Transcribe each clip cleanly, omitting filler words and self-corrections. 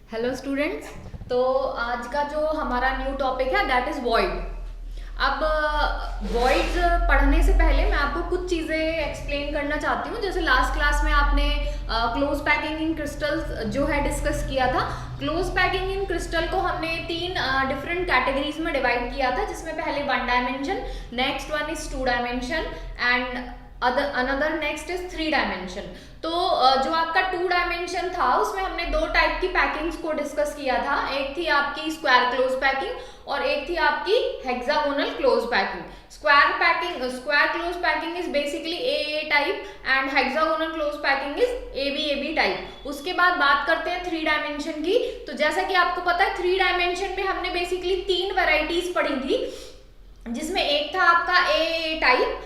Hello students. तो आज का जो हमारा न्यू टॉपिक है दैट इज वॉइड। अब वॉइड्स पढ़ने से पहले मैं आपको कुछ चीज़ें एक्सप्लेन करना चाहती हूँ। जैसे लास्ट क्लास में आपने क्लोज पैकिंग इन क्रिस्टल्स जो है डिस्कस किया था। क्लोज पैकिंग इन क्रिस्टल को हमने तीन डिफरेंट कैटेगरीज में डिवाइड किया था, जिसमें पहले 1 dimension, next one is 2 dimension and another next is 3 dimension. तो जो आपका 2 डायमेंशन था उसमें हमने दो टाइप की पैकिंग्स को डिस्कस किया था। एक थी आपकी स्क्वायर क्लोज पैकिंग और एक थी आपकी hexagonal close packing. Square close packing is basically A type and hexagonal close packing is A B type. उसके बाद बात करते हैं 3 डायमेंशन की। तो जैसा कि आपको पता है 3 डायमेंशन में हमने बेसिकली 3 वेराइटीज पढ़ी थी, जिसमें एक था आपका ए टाइप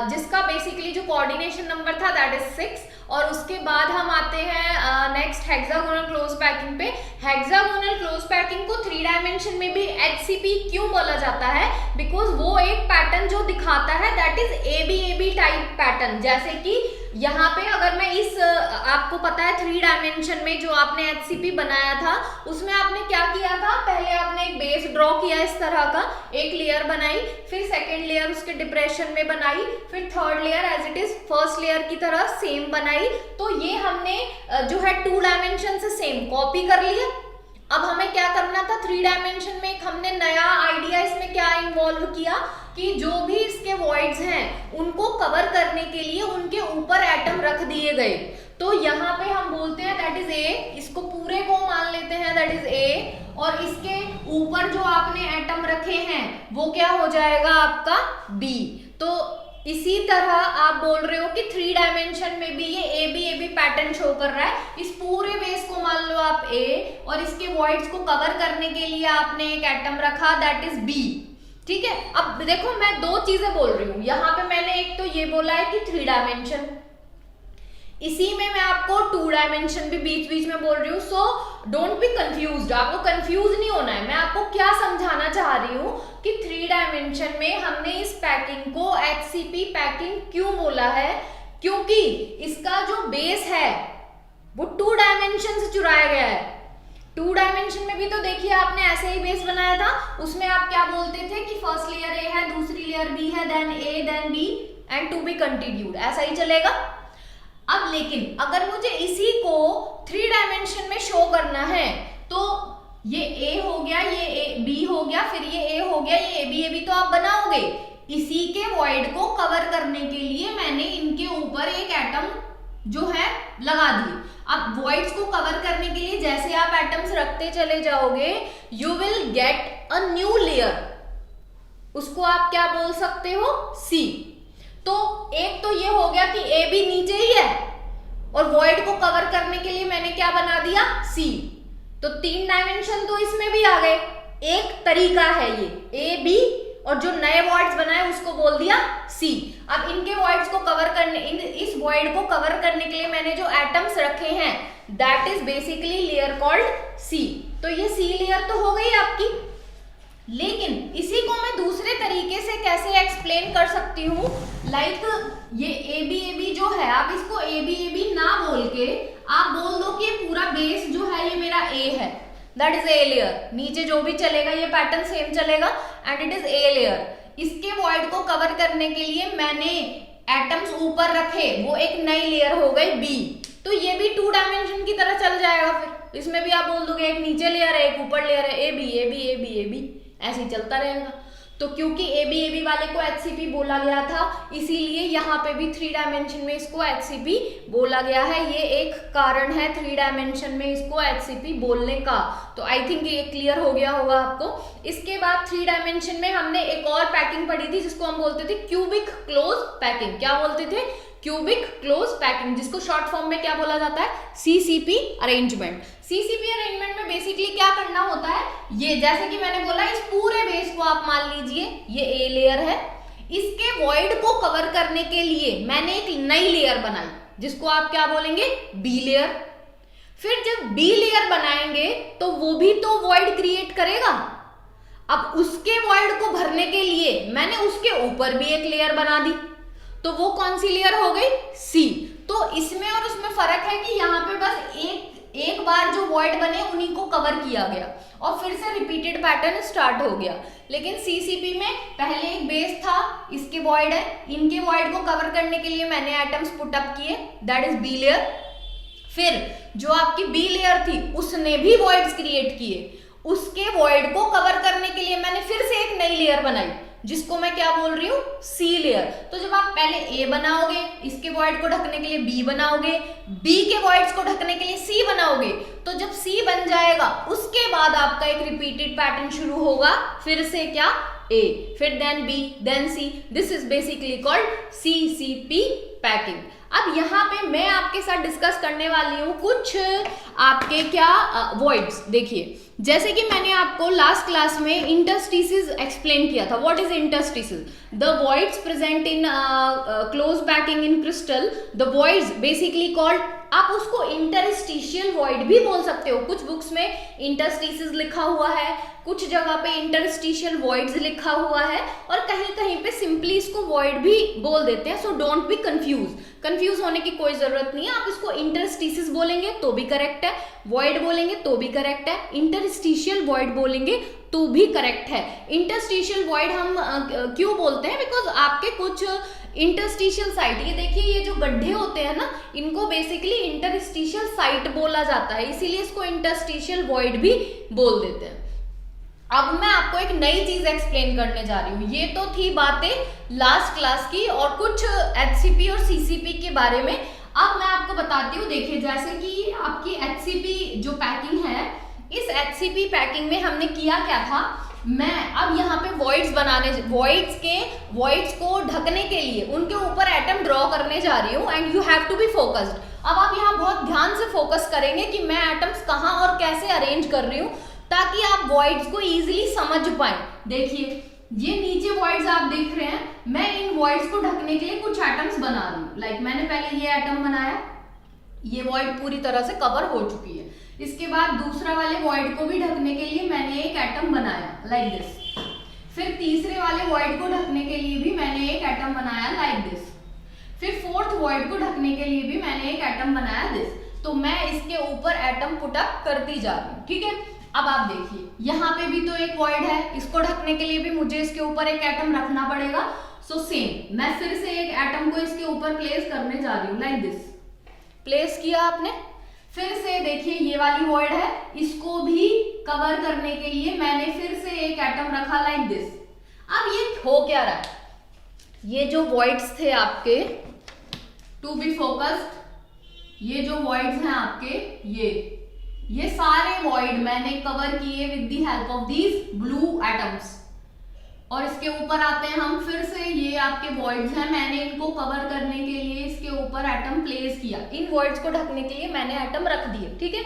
जिसका बेसिकली जो कोऑर्डिनेशन नंबर था दैट इज 6। और उसके बाद हम आते हैं नेक्स्ट हेक्सागोनल क्लोज पैकिंग पे। हेक्सागोनल क्लोज पैकिंग को 3 डायमेंशन में भी HCP क्यों बोला जाता है? बिकॉज वो एक पैटर्न जो दिखाता है that is A B type pattern. जैसे कि यहाँ पे अगर मैं इस आपको पता है 3 डायमेंशन में जो आपने HCP बनाया था उसमें आपने क्या किया था, पहले आपने एक बेस ड्रॉ किया इस तरह का, एक लेयर बनाई, फिर सेकेंड लेयर उसके डिप्रेशन में बनाई, फिर third layer as it is first layer की तरह सेम बनाई। तो ये हमने जो है 2 डायमेंशन से सेम कॉपी कर लिया। अब हमें क्या करना था 3 डायमेंशन में, एक हमने नया आइडिया इसमें क्या इन्वॉल्व किया कि जो भी इसके वॉइड्स हैं उनको कवर करने के लिए उनके ऊपर एटम रख दिए गए। तो यहाँ पे हम बोलते हैं दैट इज ए, इसको पूरे को मान लेते हैं दैट इज ए, और इसके ऊपर जो आपने एटम रखे हैं वो क्या हो जाएगा आपका बी। तो इसी तरह आप बोल रहे हो कि 3 डायमेंशन में भी ये ए बी पैटर्न शो कर रहा है। इस पूरे बेस को मान लो आप ए और इसके वॉइड्स को कवर करने के लिए आपने एक एटम रखा दैट इज बी। ठीक है, अब देखो मैं दो चीजें बोल रही हूं। यहाँ पे मैंने एक तो ये बोला है कि 3 डायमेंशन, इसी में मैं आपको 2 डायमेंशन भी बीच बीच में बोल रही हूँ। सो डोंट बी कंफ्यूज्ड, आपको कंफ्यूज नहीं होना है। मैं आपको क्या समझाना चाह रही हूँ कि 3 डायमेंशन में हमने इस पैकिंग को HCP पैकिंग क्यों बोला है, क्योंकि इसका जो बेस है वो 2 डायमेंशन से चुराया गया है। 2 डायमेंशन में भी तो देखिए आपने ऐसे ही बेस बनाया था, उसमें आप क्या बोलते थे कि फर्स्ट लेयर ए है, दूसरी लेयर बी है, then A then B and to be continued, ऐसा ही चलेगा। अब लेकिन अगर मुझे इसी को 3 डायमेंशन में शो करना है तो ये ए हो गया, ये बी हो गया, फिर ये ए हो गया, ये ए बी तो आप बनाओगे। इसी के वॉइड को कवर करने के लिए मैंने इनके ऊपर एक एटम जो है लगा दिए। अब वॉइड्स को कवर करने के लिए जैसे आप एटम्स रखते चले जाओगे you will get a new layer, उसको आप क्या बोल सकते हो, सी। तो एक तो ये हो गया कि ए बी नीचे ही है और वॉइड को कवर करने के लिए मैंने क्या बना दिया, सी। तो 3 डायमेंशन तो इसमें भी आ गए। एक तरीका है ये ए बी और जो नए वॉइड्स बनाए उसको बोल दिया सी। अब इनके वॉइड्स को कवर करने, इस वॉइड को कवर करने के लिए मैंने जो एटम्स रखे हैं that is basically layer called C. तो ये सी लेयर तो हो गई आपकी। लेकिन इसी को मैं दूसरे तरीके से कैसे एक्सप्लेन कर सकती हूँ, लाइक ये ए बी जो है, आप इसको ए बी ना बोल के आप बोल दो कि ये पूरा बेस जो है ये मेरा ए है, दैट इज ए लेयर। नीचे जो भी चलेगा ये पैटर्न सेम चलेगा and it is a layer. इसके वॉइड को कवर करने के लिए मैंने एटम्स ऊपर रखे, वो एक नई लेयर हो गई बी। तो ये भी 2 डायमेंशन की तरह चल जाएगा। फिर इसमें भी आप बोल दोगे एक नीचे लेयर है एक ऊपर लेयर है, ए बी ऐसे ही चलता रहेगा। तो क्योंकि ए बी वाले को HCP बोला गया था इसीलिए यहाँ पे भी 3 डायमेंशन में इसको HCP बोला गया है। ये एक कारण है 3 डायमेंशन में इसको HCP बोलने का। तो आई थिंक ये क्लियर हो गया होगा आपको। इसके बाद 3 डायमेंशन में हमने एक और पैकिंग पढ़ी थी जिसको हम बोलते थे क्यूबिक क्लोज पैकिंग। क्या बोलते थे, क्यूबिक क्लोज पैकिंग, जिसको शॉर्ट फॉर्म में क्या बोला जाता है, CCP अरेंजमेंट। CCP अरेंजमेंट में बेसिकली क्या करना होता है, ये जैसे कि मैंने बोला इस पूरे बेस को आप मान लीजिए ये ए लेयर है, इसके वॉइड को कवर करने के लिए मैंने एक नई लेयर बनाई जिसको आप क्या बोलेंगे, बी लेयर। फिर जब बी लेयर बनाएंगे तो वो भी तो वॉइड क्रिएट करेगा। अब उसके वॉइड को भरने के लिए मैंने उसके ऊपर भी एक लेयर बना दी, तो वो कौन सी लेयर हो गई, सी। तो इसमें और उसमें फर्क है कि यहाँ पे बस एक बार जो वॉइड बने उन्हीं को कवर किया गया और फिर से रिपीटेड पैटर्न स्टार्ट हो गया। लेकिन सीसीपी में पहले एक बेस था, इसके वॉइड है, इनके वॉइड को कवर करने के लिए मैंने एटम्स पुट अप किए, दैट इज बी लेयर। फिर जो आपकी बी लेयर थी उसने भी वॉइड्स क्रिएट किए, उसके वॉइड को कवर करने के लिए मैंने फिर से एक नई लेयर बनाई जिसको मैं क्या बोल रही हूँ, सी लेयर। तो जब आप पहले ए बनाओगे, इसके वॉइड को ढकने के लिए बी बनाओगे, बी के वॉइड्स को ढकने के लिए सी बनाओगे, तो जब सी बन जाएगा उसके बाद आपका एक रिपीटेड पैटर्न शुरू होगा, फिर से क्या, ए, फिर then B, then C. This is basically called CCP packing. अब यहाँ पे मैं आपके साथ डिस्कस करने वाली हूँ कुछ आपके क्या वॉइड्स। देखिए, जैसे कि मैंने आपको लास्ट क्लास में इंटरस्टिसेस एक्सप्लेन किया था। What is interstices? The voids present in close packing in crystal, the voids basically called, आप उसको इंटरस्टिशियल वॉइड भी बोल सकते हो। कुछ बुक्स में इंटरस्टिसेस लिखा हुआ है, कुछ जगह पे इंटरस्टिशियल वॉइड्स लिखा हुआ है, और कहीं कहीं पे सिंपली इसको वॉइड भी बोल देते हैं। सो डोंट बी कंफ्यूज होने की कोई जरूरत नहीं है। आप इसको इंटरस्टिसेस बोलेंगे तो भी करेक्ट है, वॉइड बोलेंगे तो भी करेक्ट है, इंटरस्टिशियल वॉइड बोलेंगे तो भी करेक्ट है। इंटरस्टिशियल वॉइड हम क्यों बोलते हैं? बिकॉज आपके कुछ इंटरस्टिशियल साइट, ये देखिए ये जो गड्ढे होते हैं ना, इनको बेसिकली इंटरस्टिशियल साइट बोला जाता है, इसीलिए इसको इंटरस्टिशियल वॉइड भी बोल देते हैं। अब मैं आपको एक नई चीज एक्सप्लेन करने जा रही हूँ। ये तो थी बातें लास्ट क्लास की और कुछ एचसीपी और सीसीपी के बारे में। अब मैं आपको बताती हूँ। देखिए, जैसे कि आपकी एचसीपी जो पैकिंग है, इस एचसीपी पैकिंग में हमने किया क्या था, मैं अब यहाँ पे वॉइड्स को ढकने के लिए उनके ऊपर एटम ड्रॉ करने जा रही हूँ, and you have to be focused. अब आप यहाँ बहुत ध्यान से फोकस करेंगे कि मैं एटम्स कहाँ और कैसे अरेंज कर रही हूँ, ताकि आप वॉइड्स को इजीली समझ पाए। देखिए, ये नीचे वॉइड्स आप देख रहे हैं, मैं इन वॉइड्स को ढकने के लिए कुछ एटम्स बना रही हूँ। लाइक मैंने पहले ये एटम बनाया, ये वॉइड पूरी तरह से कवर हो चुकी है। इसके बाद दूसरा वाले वॉइड को भी ढकने के लिए मैंने एक एटम बनाया लाइक दिस। फिर तीसरे वाले वॉइड को ढकने के लिए भी मैंने एक एटम बनाया लाइक दिस। फिर फोर्थ वॉइड को ढकने के लिए भी मैंने एक एटम बनाया दिस। तो मैं इसके ऊपर एटम पुट अप करती जा रही हूँ, ठीक है। अब आप देखिए, यहाँ पे भी तो एक वॉइड है, इसको ढकने के लिए भी मुझे इसके ऊपर एक एटम रखना पड़ेगा। सो सेम, मैं फिर से एक एटम को इसके ऊपर प्लेस करने जा रही हूँ लाइक दिस। प्लेस किया आपने। फिर से देखिए, ये वाली वॉइड है, इसको भी कवर करने के लिए मैंने फिर से एक एटम रखा लाइक दिस। अब ये हो क्या रहा है, ये जो वॉइड्स थे आपके, टू बी फोकस्ड, ये जो वॉइड्स हैं आपके, ये सारे वॉइड मैंने कवर किए with the help of these blue atoms. और इसके ऊपर आते हैं हम, फिर से ये आपके वॉइड्स हैं, मैंने इनको कवर करने के लिए इसके ऊपर एटम प्लेस किया। इन वॉइड्स को ढकने के लिए मैंने एटम रख दिए, ठीक है।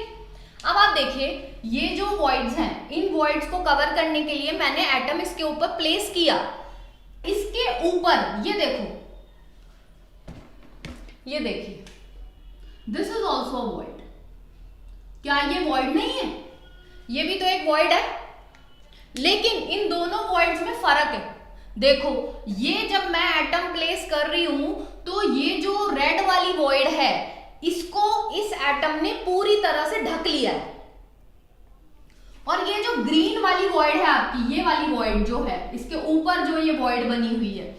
अब आप देखिए, ये जो वॉइड्स हैं, इन वॉइड्स को कवर करने के लिए मैंने एटम इसके ऊपर प्लेस किया। इसके ऊपर ये देखो, ये देखिए, दिस इज ऑल्सो वॉइड। क्या ये वॉइड नहीं है? ये भी तो एक वॉइड है, लेकिन इन दोनों वॉइड्स में फर्क है। देखो, ये जब मैं एटम प्लेस कर रही हूं तो ये जो रेड वाली वॉइड है, इसको इस एटम ने पूरी तरह से ढक लिया है। और ये जो ग्रीन वाली वॉइड है आपकी, ये वाली वॉइड जो है, इसके ऊपर जो ये वॉइड बनी हुई है,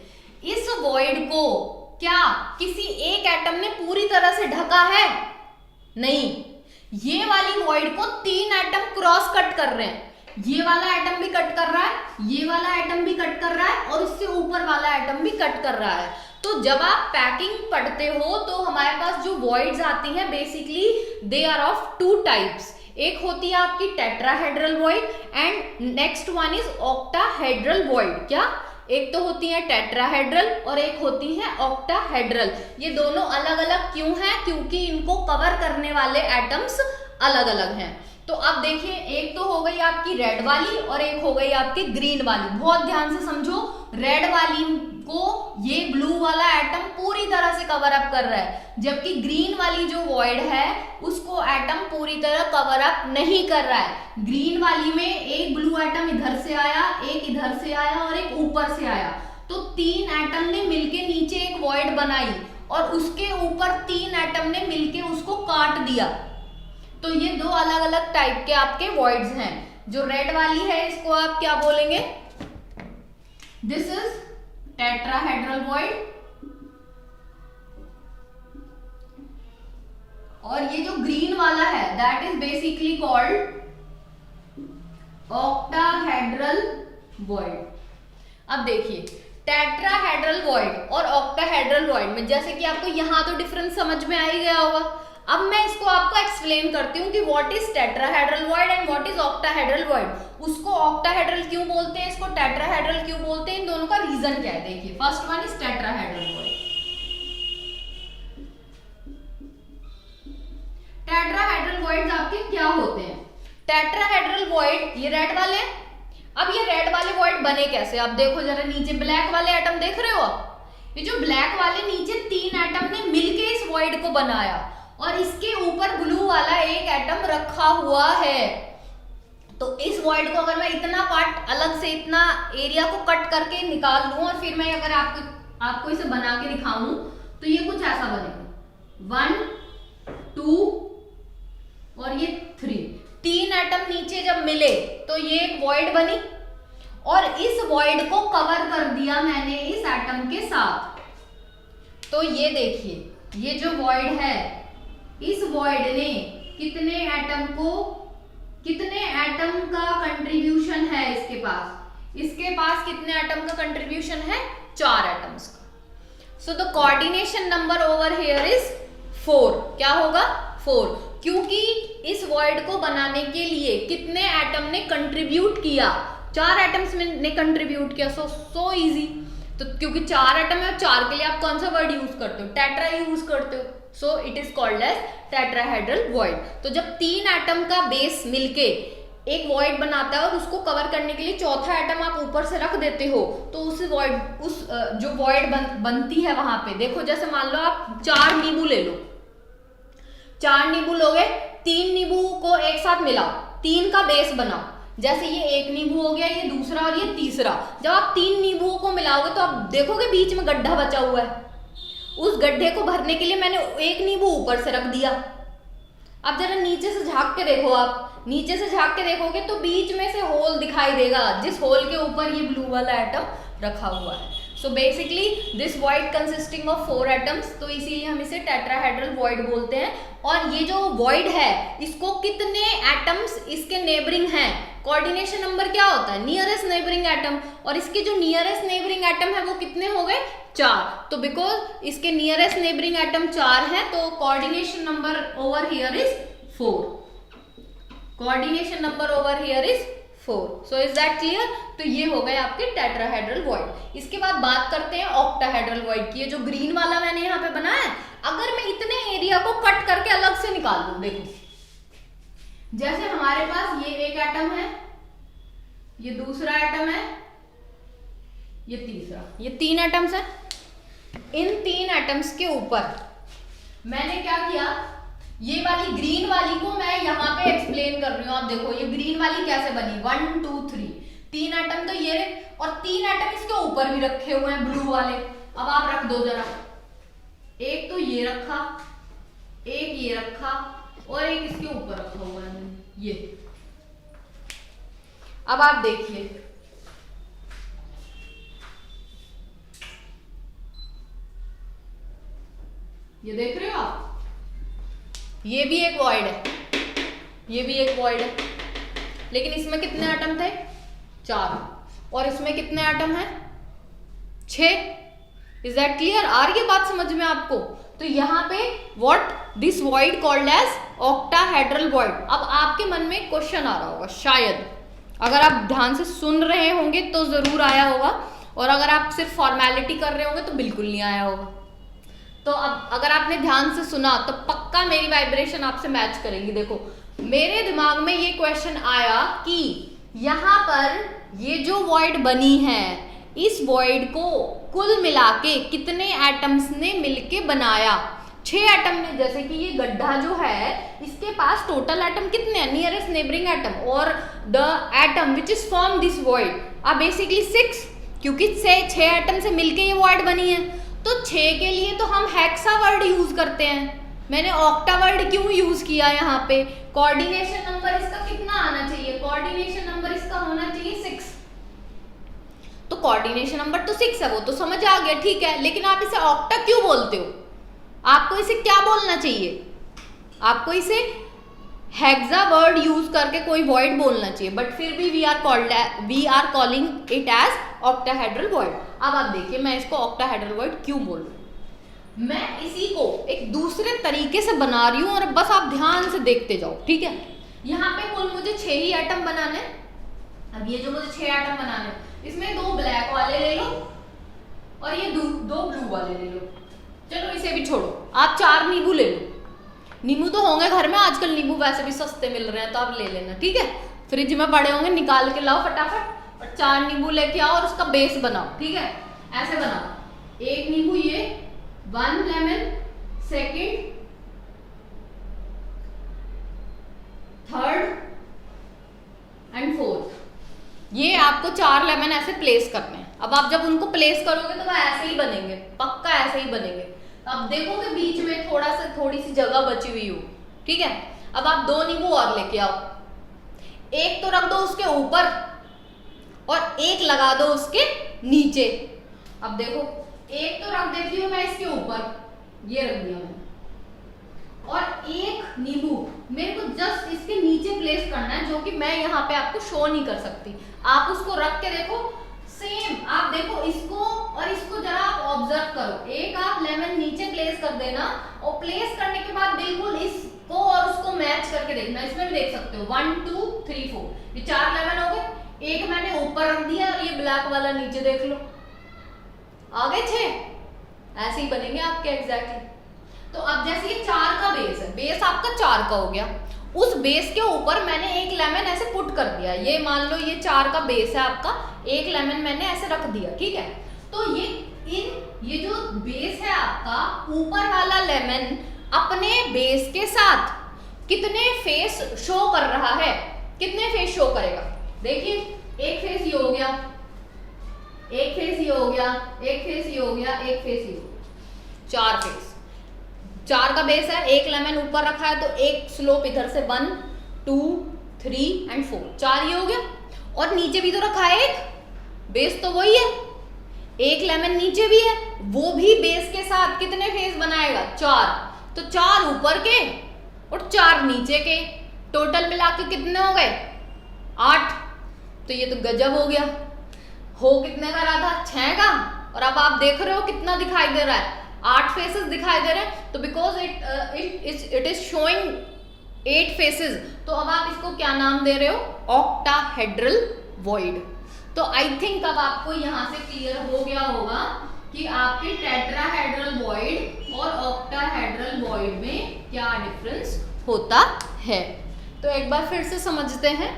इस वॉइड को क्या किसी एक एटम ने पूरी तरह से ढका है? नहीं, ये वाली वॉइड को 3 एटम क्रॉस कट कर रहे हैं। ये वाला एटम भी कट कर रहा है, ये वाला एटम भी कट कर रहा है, और इससे ऊपर वाला एटम भी कट कर रहा है। तो जब आप पैकिंग पढ़ते हो तो हमारे पास जो वॉइड्स आती हैं, basically they are of 2 types. एक होती है आपकी tetrahedral void and next one is octahedral void. क्या? एक तो होती है टेट्राहेड्रल और एक होती है ऑक्टाहेड्रल। ये दोनों अलग अलग क्यों हैं? क्योंकि इनको कवर करने वाले एटम्स अलग अलग हैं। तो अब देखिए, एक तो हो गई आपकी रेड वाली और एक हो गई आपकी ग्रीन वाली। बहुत ध्यान से समझो, रेड वाली को ये ब्लू वाला एटम पूरी तरह से कवर अप कर रहा है, जबकि ग्रीन वाली जो वॉइड है उसको एटम पूरी तरह कवर अप नहीं कर रहा है। ग्रीन वाली में एक ब्लू एटम इधर से आया, एक इधर से आया और एक ऊपर से आया, तो 3 एटम ने मिलके नीचे एक वॉइड बनाई और उसके ऊपर 3 एटम ने मिलके उसको काट दिया। तो ये दो अलग अलग टाइप के आपके वॉइड्स हैं। जो रेड वाली है इसको आप क्या बोलेंगे, दिस इज टेट्राहेड्रल वॉइड, और ये जो ग्रीन वाला है that is basically called octahedral void. अब देखिए टेट्राहेड्रल वॉइड और ऑक्टाहेड्रल वॉइड में जैसे कि आपको यहां तो डिफरेंस समझ में आ ही गया होगा। अब मैं इसको आपको एक्सप्लेन करती हूँ कि what is tetrahedral void and what is octahedral void. उसको ऑक्टाहेड्रल क्यों बोलते हैं, इसको टेट्राहेड्रल क्यों बोलते हैं, इन दोनों का रीजन क्या है। देखिए first one is tetrahedral void. Tetrahedral voids आपके क्या होते हैं, टेट्राहेड्रल वॉइड ये रेड वाले हैं। अब ये रेड वाले वॉइड बने कैसे, आप देखो जरा नीचे ब्लैक वाले एटम देख रहे हो आप, ये जो ब्लैक वाले नीचे 3 एटम ने मिलके इस वॉइड को बनाया और इसके ऊपर ब्लू वाला एक एटम रखा हुआ है। तो इस वॉइड को अगर मैं इतना पार्ट अलग से इतना एरिया को कट करके निकाल लूं और फिर मैं अगर आपको इसे बना के दिखाऊं तो ये कुछ ऐसा बनेगा, 1 2 और ये 3 एटम नीचे जब मिले तो ये एक वॉइड बनी और इस वॉइड को कवर कर दिया मैंने इस एटम के साथ। तो ये देखिए ये जो वॉइड है इस वॉइड ने कितने एटम का कंट्रीब्यूशन है इसके पास कितने एटम का कंट्रीब्यूशन है, 4 एटम्स का। So the coordination number over here is 4। क्या होगा, 4, क्योंकि इस वॉइड को बनाने के लिए कितने एटम ने कंट्रीब्यूट किया, 4 एटम्स ने कंट्रीब्यूट किया। So easy. तो क्योंकि 4 एटम है, 4 के लिए आप कौन सा वर्ड यूज करते हो, टेट्रा यूज करते हो। So it is called as tetrahedral void. तो जब 3 एटम का बेस मिलके एक वॉइड बनाता है और उसको कवर करने के लिए चौथा एटम आप ऊपर से रख देते हो तो उस जो वॉइड बनती है वहां पे देखो, जैसे मान लो आप 4 नींबू ले लो, 4 नींबू लोगे, 3 नींबू को एक साथ मिलाओ, 3 का बेस बनाओ। जैसे ये एक नींबू हो गया, ये दूसरा और ये तीसरा। जब आप 3 नींबुओं को मिलाओगे तो आप देखोगे बीच में गड्ढा बचा हुआ है, उस गड्ढे को भरने के लिए मैंने एक नींबू ऊपर से रख दिया। अब जरा नीचे से झांक के देखो, आप नीचे से झांक के देखोगे तो बीच में से होल दिखाई देगा, जिस होल के ऊपर ये ब्लू वाला एटम रखा हुआ है। So basically this void consisting of 4 atoms, तो इसीलिए हम इसे टेट्राहेड्रल वॉइड बोलते हैं। और ये जो वॉइड है इसको कितने एटम्स इसके नेबरिंग हैं, कोऑर्डिनेशन नंबर क्या होता है, नियरेस्ट नेबरिंग एटम, और इसके जो नियरेस्ट नेबरिंग एटम है वो कितने हो गए, 4। तो बिकॉज इसके नियरेस्ट नेबरिंग एटम 4 है तो coordination number over here is 4। Coordination number over here is 4। So is that clear. तो ये हो गए आपके टेट्राहेड्रल वॉइड। इसके बाद बात करते हैं ऑक्टाहेड्रल वॉइड की। ये जो ग्रीन वाला मैंने यहाँ पे बनाया है, अगर मैं इतने एरिया को कट करके अलग से निकाल लूं, देखो जैसे हमारे पास ये एक एटम है, ये दूसरा एटम है, ये तीसरा, ये 3 एटम्स है। इन 3 एटम्स के ऊपर मैंने क्या किया, ये वाली ग्रीन वाली को मैं यहाँ पे एक्सप्लेन कर रही हूँ। आप देखो ये ग्रीन वाली कैसे बनी, 1 2 3, 3 एटम तो ये, और 3 एटम इसके ऊपर भी रखे हुए हैं ब्लू वाले। अब आप रख दो जरा, एक तो ये रखा, एक ये रखा और एक इसके ऊपर रखा हुआ है ये। अब आप देखिए ये देख रहे हो आप, ये भी एक वॉइड है, ये भी एक वॉइड है, लेकिन इसमें कितने एटम थे, 4, और इसमें कितने एटम हैं, 6। इज दैट क्लियर, आ रही है बात समझ में आपको। तो यहाँ पे what this void called as octahedral void. अब आपके मन में क्वेश्चन आ रहा होगा, शायद अगर आप ध्यान से सुन रहे होंगे तो जरूर आया होगा, और अगर आप सिर्फ फॉर्मेलिटी कर रहे होंगे तो बिल्कुल नहीं आया होगा। तो अब अगर आपने ध्यान से सुना तो पक्का मेरी वाइब्रेशन आपसे मैच करेगी। देखो मेरे दिमाग में ये क्वेश्चन आया कि यहाँ पर ये जो वॉइड बनी है, इस वॉइड को कुल मिला के कितने एटम्स ने मिलके बनाया, 6 एटम ने। जैसे कि ये गड्ढा जो है इसके पास टोटल एटम कितने हैं, नियरेस्ट नेबरिंग एटम, और the atom which is form this void are basically 6, क्योंकि 6 एटम से मिलके ये वॉइड बनी है। तो 6 के लिए तो हम हेक्सा वर्ड यूज करते हैं, मैंने ऑक्टा वर्ड क्यों यूज किया यहाँ पे? कोऑर्डिनेशन नंबर इसका कितना आना चाहिए? कोऑर्डिनेशन नंबर इसका होना चाहिए 6। तो कोऑर्डिनेशन नंबर तो 6 है, वो तो समझ आ गया, ठीक है। लेकिन आप इसे ऑक्टा क्यों बोलते हो? आपको इसे क्या बोलना चाहिए? आपको इसे हेक्सा वर्ड यूज करके कोई वॉइड बोलना चाहिए, बट फिर भी we are calling it as octahedral void. अब आप देखिए मैं इसको ऑक्टाहेड्रल वॉइड क्यों बोल रही हूँ। मैं इसी को एक दूसरे तरीके से बना रही हूँ और बस आप ध्यान से देखते जाओ, ठीक है। यहाँ पे कुल मुझे 6 ही एटम बनाने। अब ये जो मुझे 6 एटम बनाने, इसमें 2 ब्लैक वाले ले लो और ये 2 ब्लू वाले ले लो। चलो इसे भी छोड़ो, आप 4 नींबू ले लो। नींबू तो होंगे घर में, आजकल नींबू वैसे भी सस्ते मिल रहे हैं तो आप ले लेना, ठीक है। फ्रिज में पड़े होंगे, निकाल के लाओ फटाफट और 4 नींबू लेके आओ और उसका बेस बनाओ, ठीक है। ऐसे बनाओ, 1 नींबू ये, 1 lemon, second, third and fourth. ये आपको 4 लेमन ऐसे प्लेस करने हैं। अब आप जब उनको प्लेस करोगे तो वो ऐसे ही बनेंगे, पक्का ऐसे ही बनेंगे। अब देखो कि बीच में थोड़ी सी जगह बची हुई हो, ठीक है। अब आप 2 नींबू और लेके आओ, एक तो रख दो उसके ऊपर और एक लगा दो उसके नीचे। अब देखो एक तो रख देती हूँ मैं इसके ऊपर, ये रख दिया मैंने, और एक नींबू मेरे को जस्ट इसके नीचे प्लेस करना है, जो कि मैं यहाँ पे आपको शो नहीं कर सकती। आप उसको रख के देखो, सेम आप देखो इसको और इसको जरा आप ऑब्जर्व करो। एक आप लेमन नीचे प्लेस कर देना और प्लेस करने के बाद बिल्कुल इसको और उसको मैच करके देखना। इसमें भी देख सकते हो 1 2 3 4, ये 4 लेमन हो गए। एक मैंने ऊपर रख दिया और ये ब्लैक वाला नीचे, देख लो आ गए 6। ऐसे ही बनेंगे आपके एग्जैक्टली। तो अब जैसे ये 4 का बेस है, बेस आपका 4 का हो गया, उस बेस के ऊपर मैंने एक लेमन ऐसे पुट कर दिया। ये मान लो ये 4 का बेस है आपका, एक लेमन मैंने ऐसे रख दिया, ठीक है। तो ये जो बेस है आपका, ऊपर वाला लेमन अपने बेस के साथ कितने फेस शो कर रहा है? कितने फेस शो करेगा? देखिए एक फेस ये हो गया, एक फेस ये हो गया, एक फेस ये हो गया, एक फेस ये हो गया, 4 फेस। 4 का बेस है, एक लेमन ऊपर रखा है तो एक स्लोप इधर से 1 2 3 एंड 4, 4 ये हो गया। और नीचे भी तो रखा है एक, बेस तो वही है, एक लेमन नीचे भी है, वो भी बेस के साथ कितने फेस बनाएगा? 4। तो 4 ऊपर के और 4 नीचे के, टोटल मिला के कितने हो गए? 8। तो ये तो गजब हो गया। हो कितने का रहा था? 6 का। और अब आप देख रहे हो कितना दिखाई दे रहा है? 8 फेसेस दिखाई दे रहे हैं। तो because it is showing 8 faces, तो अब आप इसको क्या नाम दे रहे हो? Octahedral void. तो आई थिंक अब आपको यहां से क्लियर हो गया होगा कि आपके टेट्राहेड्रल वॉइड और ऑक्टाहेड्रल वॉइड में क्या डिफरेंस होता है। तो एक बार फिर से समझते हैं।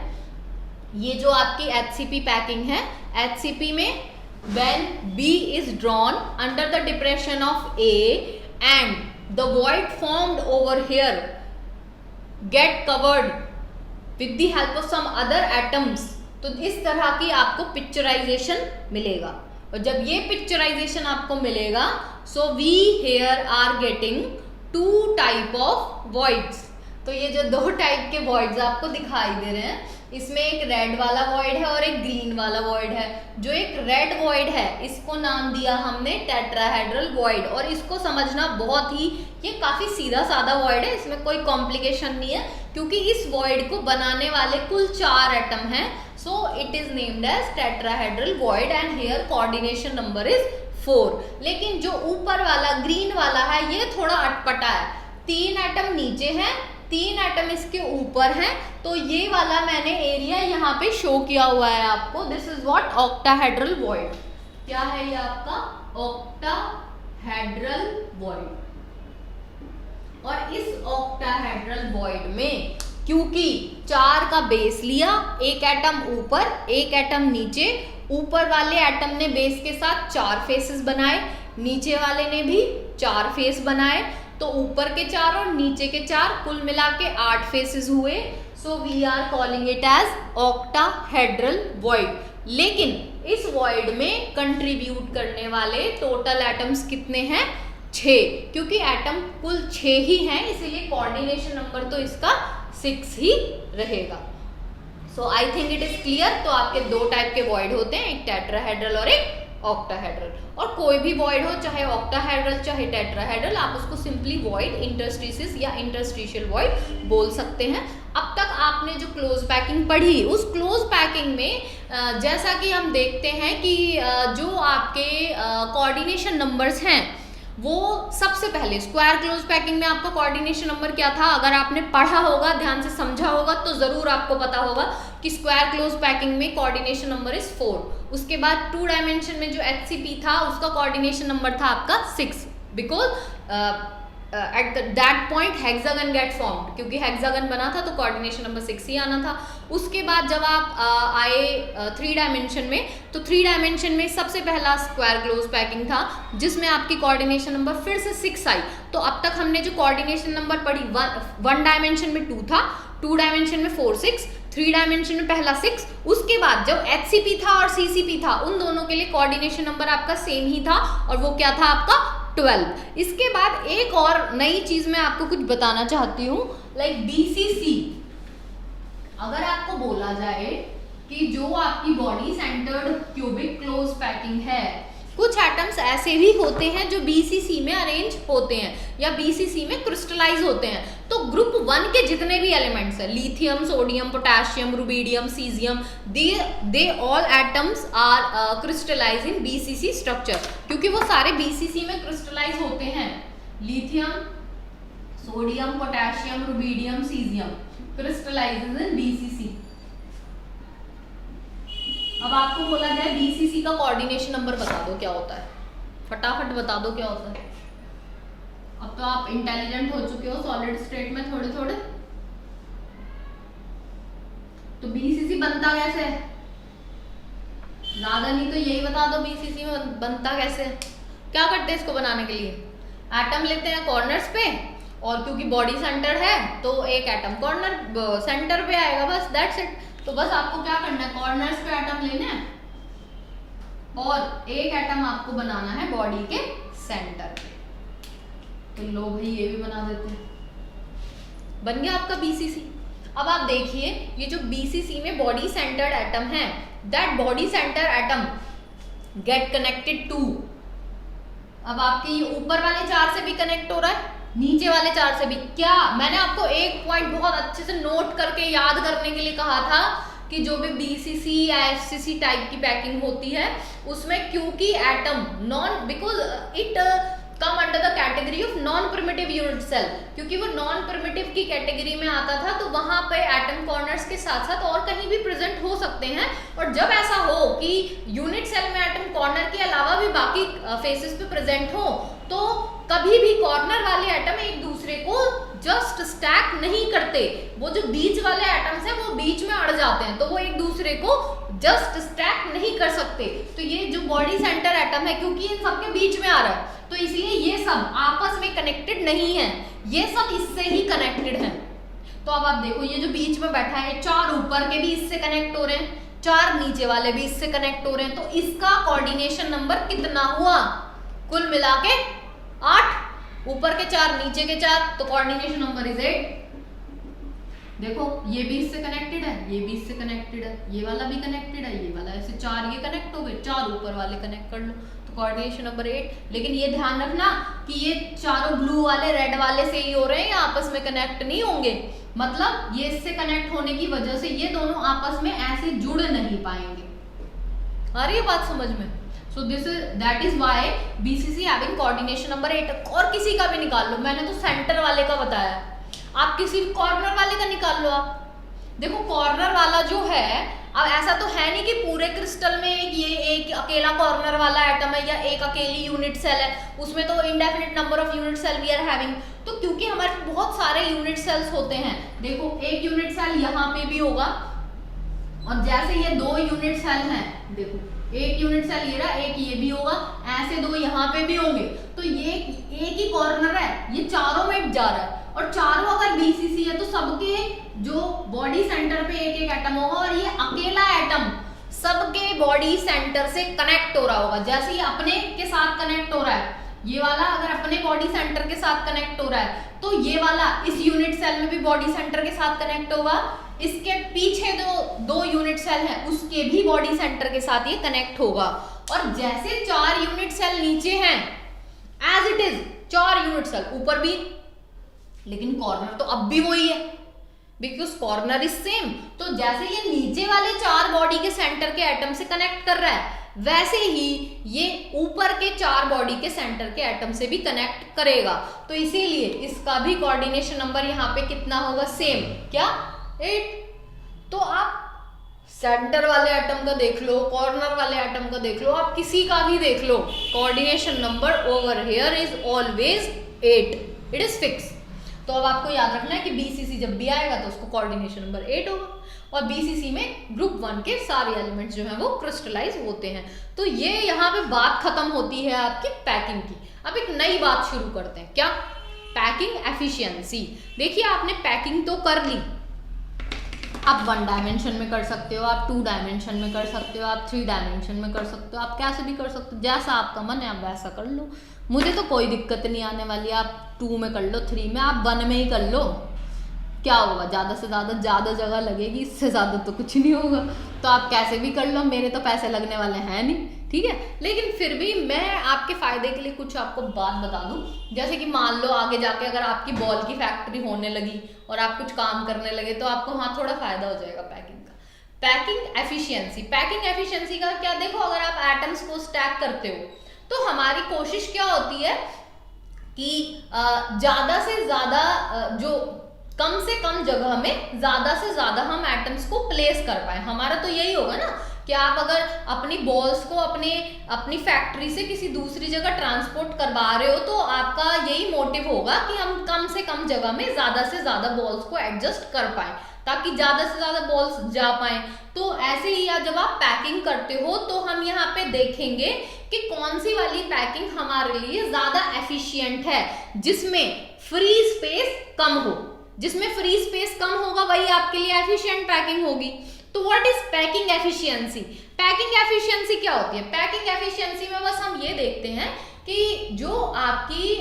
ये जो आपकी HCP पैकिंग है, HCP में when B is drawn under the depression of A and the void formed over here get covered with the help of some other atoms, तो इस तरह की आपको पिक्चराइजेशन मिलेगा। और जब ये पिक्चराइजेशन आपको मिलेगा, so we here are getting 2 type of voids। तो ये जो 2 टाइप के voids आपको दिखाई दे रहे हैं, इसमें एक रेड वाला वॉइड है और एक ग्रीन वाला वॉइड है। जो एक रेड वॉइड है इसको नाम दिया हमने टेट्राहेड्रल वॉइड। और इसको समझना बहुत ही, ये काफी सीधा साधा वॉइड है, इसमें कोई कॉम्प्लिकेशन नहीं है, क्योंकि इस वॉइड को बनाने वाले कुल 4 एटम हैं। So it is named as tetrahedral void and here coordination number is 4। लेकिन जो ऊपर वाला ग्रीन वाला है ये थोड़ा अटपटा है, 3 एटम नीचे हैं, 3 एटम इसके ऊपर हैं। तो ये वाला मैंने एरिया यहाँ पे शो किया हुआ है आपको। This is what octahedral void. क्या है ये आपका? Octahedral void. और इस ऑक्टाहेड्रल वॉइड में क्योंकि 4 का बेस लिया, एक एटम ऊपर एक एटम नीचे, ऊपर वाले एटम ने बेस के साथ 4 फेसेस बनाए, नीचे वाले ने भी 4 फेस बनाए, तो ऊपर के 4 और नीचे के 4 कुल मिला के 8 फेसेस हुए। So we are calling it as octahedral void. लेकिन इस वॉइड में कंट्रीब्यूट करने वाले टोटल एटम्स कितने हैं? 6, क्योंकि एटम कुल 6 ही हैं, इसीलिए कोऑर्डिनेशन नंबर तो इसका 6 ही रहेगा। So I think it is clear. तो आपके दो टाइप के वॉइड होते हैं, एक टेट्राहेड्रल और एक ऑक्टाहेड्रल। और कोई भी वॉइड हो, चाहे ऑक्टाहेड्रल चाहे टेट्राहेड्रल, आप उसको सिंपली वॉइड, इंटरस्टिशियस या इंटरस्टिशियल वॉइड बोल सकते हैं। अब तक आपने जो क्लोज पैकिंग पढ़ी, उस क्लोज पैकिंग में जैसा कि हम देखते हैं कि जो आपके कोऑर्डिनेशन नंबर्स हैं, वो सबसे पहले स्क्वायर क्लोज पैकिंग में आपका कोऑर्डिनेशन नंबर क्या था, अगर आपने पढ़ा होगा, ध्यान से समझा होगा, तो जरूर आपको पता होगा कि स्क्वायर क्लोज पैकिंग में कोऑर्डिनेशन नंबर इज 4। उसके बाद 2 डायमेंशन में जो HCP था, उसका कोऑर्डिनेशन नंबर था आपका 6, because at that point hexagon get formed, क्योंकि हेक्सागन बना था तो कोऑर्डिनेशन नंबर 6 ही आना था। उसके बाद जब आप आए 3 डायमेंशन में, तो 3 डायमेंशन में सबसे पहला स्क्वायर क्लोज पैकिंग था, जिसमें आपकी कोऑर्डिनेशन नंबर फिर से 6 आई। तो अब तक हमने जो कोऑर्डिनेशन नंबर पढ़ी, 1 डायमेंशन में 2 था, 2 डायमेंशन में 4 6, 3 डायमेंशन में पहला 6। उसके बाद जब HCP था और CCP था, उन दोनों के लिए कोऑर्डिनेशन नंबर आपका सेम ही था, और वो क्या था आपका 12। इसके बाद एक और नई चीज मैं आपको कुछ बताना चाहती हूँ, लाइक BCC। अगर आपको बोला जाए कि जो आपकी body centred cubic close packing है, कुछ एटम्स ऐसे भी होते हैं जो BCC में अरेंज होते हैं या BCC में क्रिस्टलाइज होते हैं। तो ग्रुप 1 के जितने भी एलिमेंट्स हैं, lithium, sodium, potassium, rubidium, caesium, they all atoms are crystallize in BCC structure, क्योंकि वो सारे BCC में क्रिस्टलाइज होते हैं। Lithium, sodium, potassium, rubidium, caesium crystallizes in BCC। अब आपको बोला जाए BCC का कोऑर्डिनेशन नंबर बता दो क्या होता है, फटाफट बता दो क्या होता है। अब तो आप इंटेलिजेंट हो चुके हो सॉलिड स्टेट में थोड़े थोड़े। तो BCC बनता कैसे है, ज्यादा नहीं तो यही बता दो BCC में बनता कैसे है। क्या करते हैं इसको बनाने के लिए, एटम लेते हैं कॉर्नर्स पे, और क्योंकि बॉडी सेंटर है तो एक एटम कॉर्नर सेंटर पे आएगा, बस दैट्स इट। तो बस आपको क्या करना है, कॉर्नर्स पे एटम लेने हैं और एक एटम आपको बनाना है बॉडी के सेंटर पे। तो लो भाई ये भी बना देते हैं, बन गया आपका BCC। अब आप देखिए ये जो BCC में बॉडी सेंटर्ड एटम है, that body centre atom get connected to, अब आपके ये ऊपर वाले 4 से भी कनेक्ट हो रहा है, नीचे वाले 4 से भी। क्या मैंने आपको एक पॉइंट बहुत अच्छे से नोट करके याद करने के लिए कहा था कि जो भी BCC या FCC टाइप की पैकिंग होती है, उसमें क्योंकि atom non, because it come under the category of non primitive unit cell, क्योंकि वो नॉन प्रिमिटिव की कैटेगरी में आता था, तो वहां पे एटम कॉर्नर्स के साथ साथ और कहीं भी प्रेजेंट हो सकते हैं। और जब ऐसा हो कि यूनिट सेल में एटम कॉर्नर के अलावा भी बाकी फेसेस पे प्रेजेंट हो, तो कभी भी कॉर्नर वाले एटम एक दूसरे को जस्ट स्टैक नहीं करते, वो जो बीच वाले एटम्स हैं वो बीच में अड़ जाते हैं, तो वो एक दूसरे को जस्ट स्टैक नहीं कर सकते। तो ये जो बॉडी सेंटर एटम है, क्योंकि इन सबके बीच में आ रहा है, तो इसलिए ये सब आपस में कनेक्टेड नहीं है, ये सब इससे ही कनेक्टेड है। तो अब आप देखो ये जो बीच में बैठा है, 4 ऊपर के भी इससे कनेक्ट हो रहे हैं, 4 नीचे वाले भी इससे कनेक्ट हो रहे हैं, तो इसका कोऑर्डिनेशन नंबर कितना हुआ, कुल मिला के 8, ऊपर के 4 नीचे के 4, तो कोऑर्डिनेशन नंबर इज 8। देखो ये भी इससे कनेक्टेड है, ये भी इससे कनेक्टेड है, ये वाला भी कनेक्टेड है, ये वाला, ऐसे 4 ये कनेक्ट हो गए, 4 ऊपर वाले कनेक्ट कर लो, तो कोऑर्डिनेशन नंबर 8। लेकिन ये ध्यान रखना कि ये चारों ब्लू वाले रेड वाले से ही हो रहे हैं, ये आपस में कनेक्ट नहीं होंगे, मतलब ये इससे कनेक्ट होने की वजह से ये दोनों आपस में ऐसे जुड़ नहीं पाएंगे। आ रही है बात समझ में? So this is that is why BCC having coordination number 8। और किसी का भी निकाल लो, मैंने तो सेंटर वाले का बताया, आप किसी भी कॉर्नर वाले का निकाल लो। आप देखो कॉर्नर वाला जो है, अब ऐसा तो है नहीं कि पूरे क्रिस्टल में एक अकेला कॉर्नर वाला एटम है या एक अकेली यूनिट सेल है, उसमें तो indefinite number of unit cell we are having. तो क्योंकि हमारे बहुत सारे यूनिट सेल्स होते हैं, देखो एक यूनिट सेल यहाँ पे भी होगा, और जैसे ये 2 यूनिट सेल हैं, देखो एक यूनिट सेल ये रहा, एक ये भी होगा, ऐसे 2 यहाँ पे भी होंगे, तो ये एक ही कॉर्नर है, ये चारों में जा रहा है, और चारों अगर BCC है तो सबके जो बॉडी सेंटर पे एक एक एटम होगा, और ये अकेला एटम सबके बॉडी सेंटर से कनेक्ट हो रहा होगा। जैसे ही अपने के साथ कनेक्ट हो रहा है, ये वाला अगर अपने बॉडी सेंटर के साथ कनेक्ट हो रहा है तो ये वाला इस यूनिट सेल में भी बॉडी सेंटर के साथ कनेक्ट होगा, इसके पीछे दो यूनिट सेल हैं उसके भी बॉडी सेंटर के साथ ये कनेक्ट होगा। और जैसे 4 यूनिट सेल नीचे हैं as it is 4 unit cell ऊपर भी, लेकिन कॉर्नर तो अब भी वही है बिकॉज कॉर्नर इज सेम। तो जैसे ये नीचे वाले 4 बॉडी के सेंटर के एटम से कनेक्ट कर रहा है वैसे ही ये ऊपर के 4 बॉडी के सेंटर के एटम से भी कनेक्ट करेगा। तो इसीलिए इसका भी कोऑर्डिनेशन नंबर यहाँ पे कितना होगा, सेम, क्या 8। तो आप सेंटर वाले एटम का देख लो, कॉर्नर वाले एटम का देख लो, आप किसी का भी देख लो, coordination number over here is always 8, it is fix. तो अब आपको याद रखना है कि BCC जब भी आएगा तो उसको कोऑर्डिनेशन नंबर 8 होगा और BCC में ग्रुप 1 के सारे एलिमेंट्स जो हैं वो क्रिस्टलाइज होते हैं। तो ये यहाँ पे बात खत्म होती है आपकी पैकिंग की। अब एक नई बात शुरू करते हैं, क्या, पैकिंग एफिशिएंसी। देखिए आपने पैकिंग तो कर ली, आप 1 डायमेंशन में कर सकते हो, आप 2 डायमेंशन में कर सकते हो, आप 3 डायमेंशन में कर सकते हो, आप कैसे भी कर सकते हो, जैसा आपका मन है आप वैसा कर लो, मुझे तो कोई दिक्कत नहीं आने वाली। आप 2 में कर लो, 3 में, आप 1 में ही कर लो, क्या होगा, ज़्यादा से ज़्यादा जगह लगेगी, इससे ज़्यादा तो कुछ नहीं होगा। तो आप कैसे भी कर लो, मेरे तो पैसे लगने वाले हैं नहीं, ठीक है। लेकिन फिर भी मैं आपके फ़ायदे के लिए कुछ आपको बात बता दूं, जैसे कि मान लो आगे जाके अगर आपकी बॉल की फैक्ट्री होने लगी और आप कुछ काम करने लगे तो आपको वहाँ थोड़ा फ़ायदा हो जाएगा पैकिंग का। पैकिंग एफिशिएंसी, पैकिंग एफिशिएंसी का क्या, देखो अगर आप एटम्स को स्टैक करते हो तो हमारी कोशिश क्या होती है कि ज़्यादा से ज़्यादा जो कम से कम जगह में ज़्यादा से ज़्यादा हम एटम्स को प्लेस कर पाए। हमारा तो यही होगा ना कि आप अगर अपनी बॉल्स को अपनी फैक्ट्री से किसी दूसरी जगह ट्रांसपोर्ट करवा रहे हो तो आपका यही मोटिव होगा कि हम कम से कम जगह में ज़्यादा से ज़्यादा बॉल्स को एडजस्ट कर पाए ताकि ज़्यादा से ज़्यादा बॉल्स जा पाए। तो ऐसे ही जब आप पैकिंग करते हो तो हम यहाँ पे देखेंगे कि कौन सी वाली पैकिंग हमारे लिए ज़्यादा एफिशिएंट है, जिसमें फ्री स्पेस कम हो। जिसमें फ्री स्पेस कम होगा वही आपके लिए एफिशिएंट पैकिंग होगी। तो what is packing efficiency? Packing efficiency क्या होती है? पैकिंग एफिशिएंसी में बस हम ये देखते हैं कि जो आपकी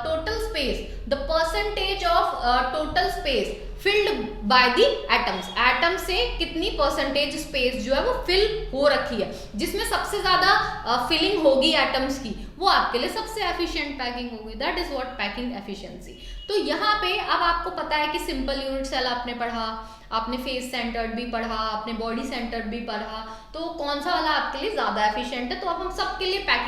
total space, the percentage of total space filled by the atoms, atom से कितनी परसेंटेज स्पेस जो है वो फिल हो रखी है, जिसमें सबसे ज्यादा फिलिंग होगी एटम्स की, वो आपके लिए सबसे एफिशिएंट पैकिंग होगी। That is what packing efficiency. तो यहाँ पे अब आपको पता है कि सिंपल यूनिट सेल आपने पढ़ा, आपने फेस सेंटर्ड भी पढ़ा, आपने बॉडी सेंटर्ड भी पढ़ा, तो कौन सा वाला आपके लिए ज्यादा एफिशिएंट है। तो अब हम सबके लिए पैकिंग